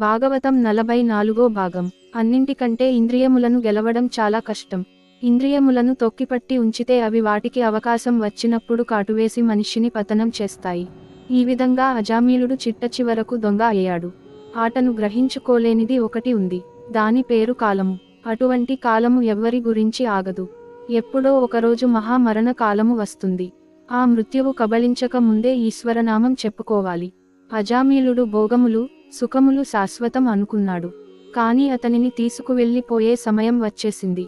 భాగవతం 44వ భాగం. అన్నింటికంటే ఇంద్రియములను గెలవడం చాలా కష్టం. ఇంద్రియములను తొక్కిపట్టి ఉంచితే అవి వాటికి అవకాశం వచ్చినప్పుడు కాటువేసి మనిషిని పతనం చేస్తాయి. ఈ విధంగా అజామీలుడు చిట్టచివరకు దొంగ అయ్యాడు. ఆటను గ్రహించుకోలేనిది ఒకటి ఉంది. దాని పేరు కాలము. అటువంటి కాలము ఎవ్వరి గురించి ఆగదు. ఎప్పుడో ఒకరోజు మహామరణ కాలము వస్తుంది. ఆ మృత్యువు కబళించక ముందే ఈశ్వరనామం చెప్పుకోవాలి. అజామీలుడు భోగములు, సుఖములు శాశ్వతం అనుకున్నాడు. కాని అతనిని తీసుకువెళ్ళిపోయే సమయం వచ్చేసింది.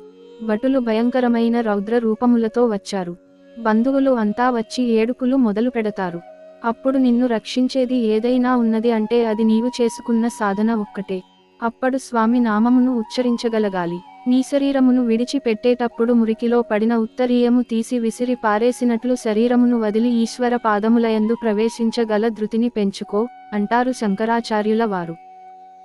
భటులు భయంకరమైన రౌద్ర రూపములతో వచ్చారు. బంధువులు అంతా వచ్చి ఏడుపులు మొదలు పెడతారు. అప్పుడు నిన్ను రక్షించేది ఏదైనా ఉన్నది అంటే అది నీవు చేసుకున్న సాధన ఒక్కటే. అప్పుడు స్వామి నామమును ఉచ్చరించగలగాలి. నీ శరీరమును విడిచి పెట్టేటప్పుడు మురికిలో పడిన ఉత్తరీయము తీసి విసిరి పారేసినట్లు శరీరమును వదిలి ఈశ్వర పాదములయందు ప్రవేశించగల ధృతిని పెంచుకో అంటారు శంకరాచార్యుల వారు.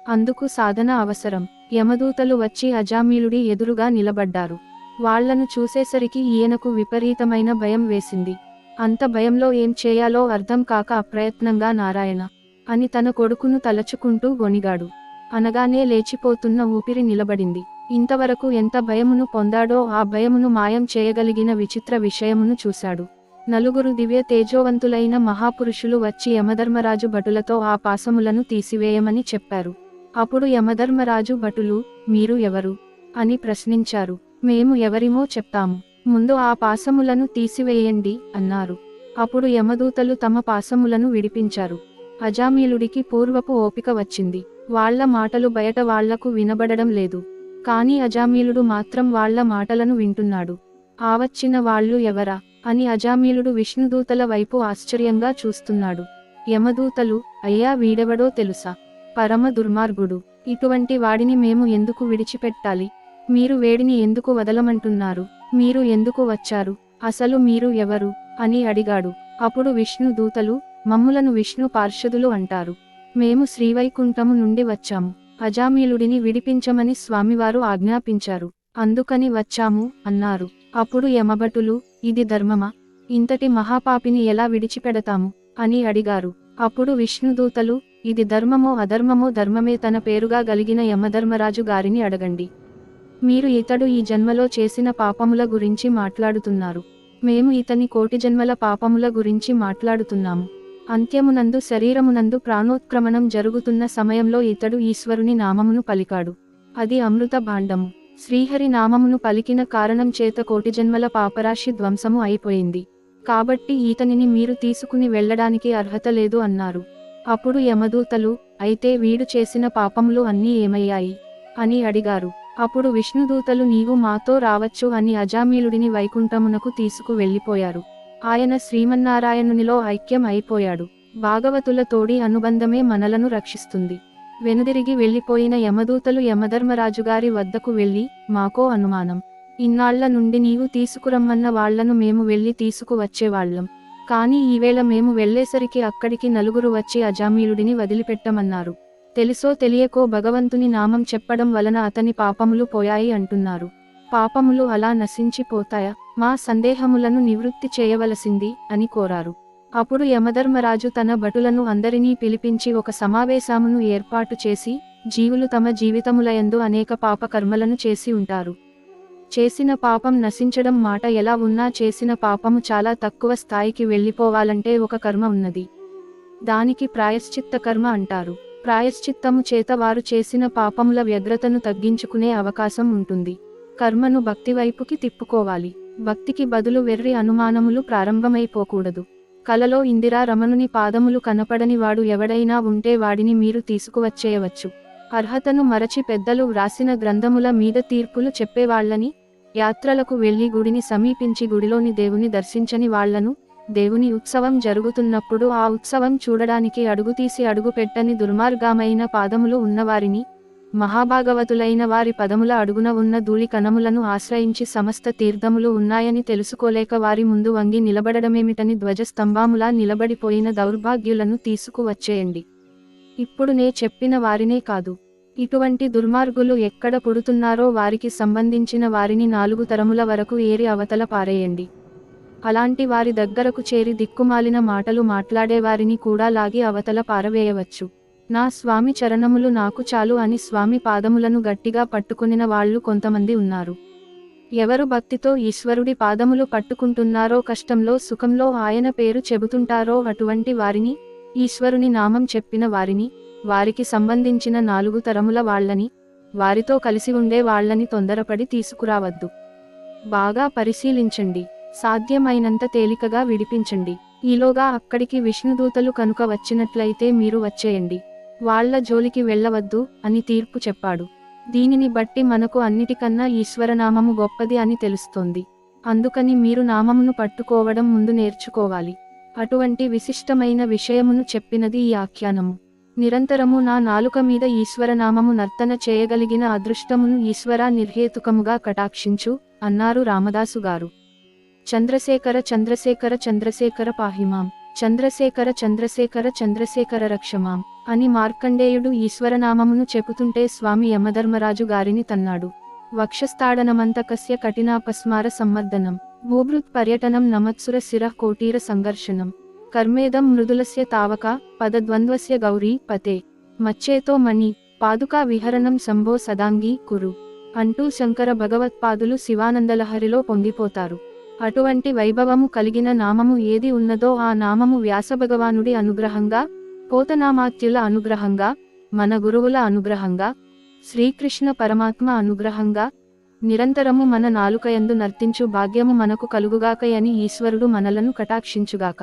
అందుకు సాధన అవసరం. యమదూతలు వచ్చి అజామీలుడి ఎదురుగా నిలబడ్డారు. వాళ్లను చూసేసరికి ఈయనకు విపరీతమైన భయం వేసింది. అంత భయంలో ఏం చేయాలో అర్థం కాక అప్రయత్నంగా నారాయణ అని తన కొడుకును తలచుకుంటూ గొణిగాడు. అనగానే లేచిపోతున్న ఊపిరి నిలబడింది. ఇంతవరకు ఎంత భయమును పొందాడో ఆ భయమును మాయం చేయగలిగిన విచిత్ర విషయమును చూశాడు. నలుగురు దివ్య తేజోవంతులైన మహాపురుషులు వచ్చి యమధర్మరాజు భటులతో ఆ పాశములను తీసివేయమని చెప్పారు. అప్పుడు యమధర్మరాజు భటులు, మీరు ఎవరు అని ప్రశ్నించారు. మేము ఎవరిమో చెప్తాము, ముందు ఆ పాశములను తీసివేయండి అన్నారు. అప్పుడు యమదూతలు తమ పాశములను విడిపించారు. అజామీలుడికి పూర్వపు ఓపిక వచ్చింది. వాళ్ల మాటలు బయట వాళ్లకు వినబడడం లేదు. కాని అజామీలుడు మాత్రం వాళ్ల మాటలను వింటున్నాడు. ఆవచ్చిన వాళ్ళు ఎవరా అని అజామీలుడు విష్ణుదూతల వైపు ఆశ్చర్యంగా చూస్తున్నాడు. యమదూతలు, అయ్యా వీడెవడో తెలుసా? పరమ దుర్మార్గుడు. ఇటువంటి వాడిని మేము ఎందుకు విడిచిపెట్టాలి? మీరు వేడిని ఎందుకు వదలమంటున్నారు? మీరు ఎందుకు వచ్చారు? అసలు మీరు ఎవరు అని అడిగాడు. అప్పుడు విష్ణుదూతలు, మమ్ములను విష్ణు పార్షదులు అంటారు. మేము శ్రీవైకుంఠము నుండి వచ్చాము. అజామీలుడిని విడిపించమని స్వామివారు ఆజ్ఞాపించారు. అందుకని వచ్చాము అన్నారు. అప్పుడు యమభటులు, ఇది ధర్మమా? ఇంతటి మహాపాపిని ఎలా విడిచిపెడతాము అని అడిగారు. అప్పుడు విష్ణుదూతలు, ఇది ధర్మమో అధర్మమో ధర్మమే తన పేరుగా గలిగిన యమధర్మరాజు గారిని అడగండి. మీరు ఇతడు ఈ జన్మలో చేసిన పాపముల గురించి మాట్లాడుతున్నారు. మేము ఇతని కోటి జన్మల పాపముల గురించి మాట్లాడుతున్నాము. అంత్యమునందు శరీరమునందు ప్రాణోత్క్రమణం జరుగుతున్న సమయంలో ఇతడు ఈశ్వరుని నామమును పలికాడు. అది అమృత భాండము. శ్రీహరి నామమును పలికిన కారణం చేత కోటి జన్మల పాపరాశి ధ్వంసము అయిపోయింది. కాబట్టి ఈతనిని మీరు తీసుకుని వెళ్ళడానికి అర్హత లేదు అన్నారు. అప్పుడు యమదూతలు, అయితే వీడు చేసిన పాపములు అన్నీ ఏమయ్యాయి అని అడిగారు. అప్పుడు విష్ణుదూతలు, నీవు మాతో రావచ్చు అని అజామీలుడిని వైకుంఠమునకు తీసుకు వెళ్ళిపోయారు. ఆయన శ్రీమన్నారాయణునిలో ఐక్యం అయిపోయాడు. భాగవతుల తోడి అనుబంధమే మనలను రక్షిస్తుంది. వెనుదిరిగి వెళ్ళిపోయిన యమదూతలు యమధర్మరాజుగారి వద్దకు వెళ్ళి, మాకో అనుమానం. ఇన్నాళ్ల నుండి నీవు తీసుకురమ్మన్న వాళ్లను మేము వెళ్ళి తీసుకువచ్చేవాళ్లం. కాని ఈవేళ మేము వెళ్లేసరికి అక్కడికి నలుగురు వచ్చి అజామీలుడిని వదిలిపెట్టమన్నారు. తెలుసో తెలియకో భగవంతుని నామం చెప్పడం వలన అతని పాపములు పోయాయి అంటున్నారు. పాపములు అలా నశించిపోతాయా? మా సందేహములను నివృత్తి చేయవలసింది అని కోరారు. అప్పుడు యమధర్మరాజు తన భటులను అందరినీ పిలిపించి ఒక సమావేశమును ఏర్పాటు చేసి, జీవులు తమ జీవితములయందు అనేక పాప కర్మలను చేసి ఉంటారు. చేసిన పాపం నశించడం మాట ఎలా ఉన్నా చేసిన పాపము చాలా తక్కువ స్థాయికి వెళ్ళిపోవాలంటే ఒక కర్మ ఉన్నది. దానికి ప్రాయశ్చిత్త కర్మ అంటారు. ప్రాయశ్చిత్తము చేత వారు చేసిన పాపముల వ్యగ్రతను తగ్గించుకునే అవకాశం ఉంటుంది. కర్మను భక్తివైపుకి తిప్పుకోవాలి. భక్తికి బదులు వెర్రి అనుమానములు ప్రారంభమైపోకూడదు. కలలో ఇందిరా రమణుని పాదములు కనపడని వాడు ఎవడైనా ఉంటే వాడిని మీరు తీసుకువచ్చేయవచ్చు. అర్హతను మరచి పెద్దలు వ్రాసిన గ్రంథముల మీద తీర్పులు చెప్పేవాళ్లని, యాత్రలకు వెళ్లి గుడిని సమీపించి గుడిలోని దేవుని దర్శించని వాళ్లను, దేవుని ఉత్సవం జరుగుతున్నప్పుడు ఆ ఉత్సవం చూడడానికి అడుగుతీసి అడుగు పెట్టని దుర్మార్గమైన పాదములు ఉన్నవారిని, మహాభాగవతులైన వారి పదముల అడుగున ఉన్న ధూళి కణములను ఆశ్రయించి సమస్త తీర్థములు ఉన్నాయని తెలుసుకోలేక వారి ముందు వంగి నిలబడడమేమిటని ధ్వజస్తంభాములా నిలబడిపోయిన దౌర్భాగ్యులను తీసుకువచ్చేయండి. ఇప్పుడు నే చెప్పిన వారినే కాదు, ఇటువంటి దుర్మార్గులు ఎక్కడ పుడుతున్నారో వారికి సంబంధించిన వారిని 4 తరముల వరకు ఏరి అవతల పారేయండి. అలాంటి వారి దగ్గరకు చేరి దిక్కుమాలిన మాటలు మాట్లాడే వారిని కూడా లాగి అవతల పారవేయవచ్చు. నా స్వామి చరణములు నాకు చాలు అని స్వామి పాదములను గట్టిగా పట్టుకునిన వాళ్ళు కొంతమంది ఉన్నారు. ఎవరు భక్తితో ఈశ్వరుడి పాదములు పట్టుకుంటున్నారో, కష్టంలో సుఖంలో ఆయన పేరు చెబుతుంటారో అటువంటి వారిని, ఈశ్వరుని నామం చెప్పిన వారిని, వారికి సంబంధించిన 4 తరముల వాళ్ళని, వారితో కలిసి ఉండే వాళ్ళని తొందరపడి తీసుకురావద్దు. బాగా పరిశీలించండి. సాధ్యమైనంత తేలికగా విడిపించండి. ఈలోగా అక్కడికి విష్ణుదూతలు కనుక వచ్చినట్లయితే మీరు వచ్చేయండి. వాళ్ళ జోలికి వెళ్ళవద్దు అని తీర్పు చెప్పాడు. దీనిని బట్టి మనకు అన్నిటికన్నా ఈశ్వరనామము గొప్పది అని తెలుస్తోంది. అందుకని మీరు నామమును పట్టుకోవడం ముందు నేర్చుకోవాలి. అటువంటి విశిష్టమైన విషయమును చెప్పినది ఈ ఆఖ్యానము. నిరంతరము నా నాలుక మీద ఈశ్వరనామము నర్తన చేయగలిగిన అదృష్టమును ఈశ్వరా నిర్హేతుకముగా కటాక్షించు అన్నారు రామదాసు గారు. చంద్రశేఖర చంద్రశేఖర చంద్రశేఖర పాహిమాం, చంద్రశేఖర చంద్రశేఖర చంద్రశేఖర రక్షమాం అని మార్కండేయుడు ఈశ్వరనామమును చెబుతుంటే స్వామి యమధర్మరాజు గారిని తన్నాడు. వక్షస్థాడనమంతకస్య కఠినాపస్మార సమ్మర్దనం, భూభృత్ పర్యటనం నమత్సుర శిరః కోటీర సంఘర్షణం, కర్మేదం మృదులస్య తావక పదద్వంద్వస్య గౌరీ పతే, మచ్చేతో మణి పాదుకా విహరణం శంభో సదాంగీ కురు అంటూ శంకర భగవత్పాదులు శివానందలహరిలో పొంగిపోతారు. అటువంటి వైభవము కలిగిన నామము ఏది ఉన్నదో ఆ నామము వ్యాసభగవానుడి అనుగ్రహంగా, పోతనామాత్యుల అనుగ్రహంగా, మన గురువుల అనుగ్రహంగా, శ్రీకృష్ణ పరమాత్మ అనుగ్రహంగా నిరంతరము మన నాలుకయందు నర్తించు భాగ్యము మనకు కలుగుగాకయని ఈశ్వరుడు మనలను కటాక్షించుగాక.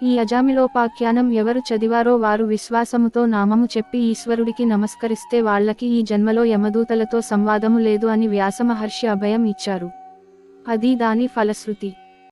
ఈ అజామిలోపాఖ్యానం ఎవరు చదివారో వారు విశ్వాసముతో నామము చెప్పి ఈశ్వరుడికి నమస్కరిస్తే వాళ్ళకి ఈ జన్మలో యమదూతలతో సంవాదము లేదు అని వ్యాసమహర్షి అభయం ఇచ్చారు. అది దాని ఫలశ్రుతి.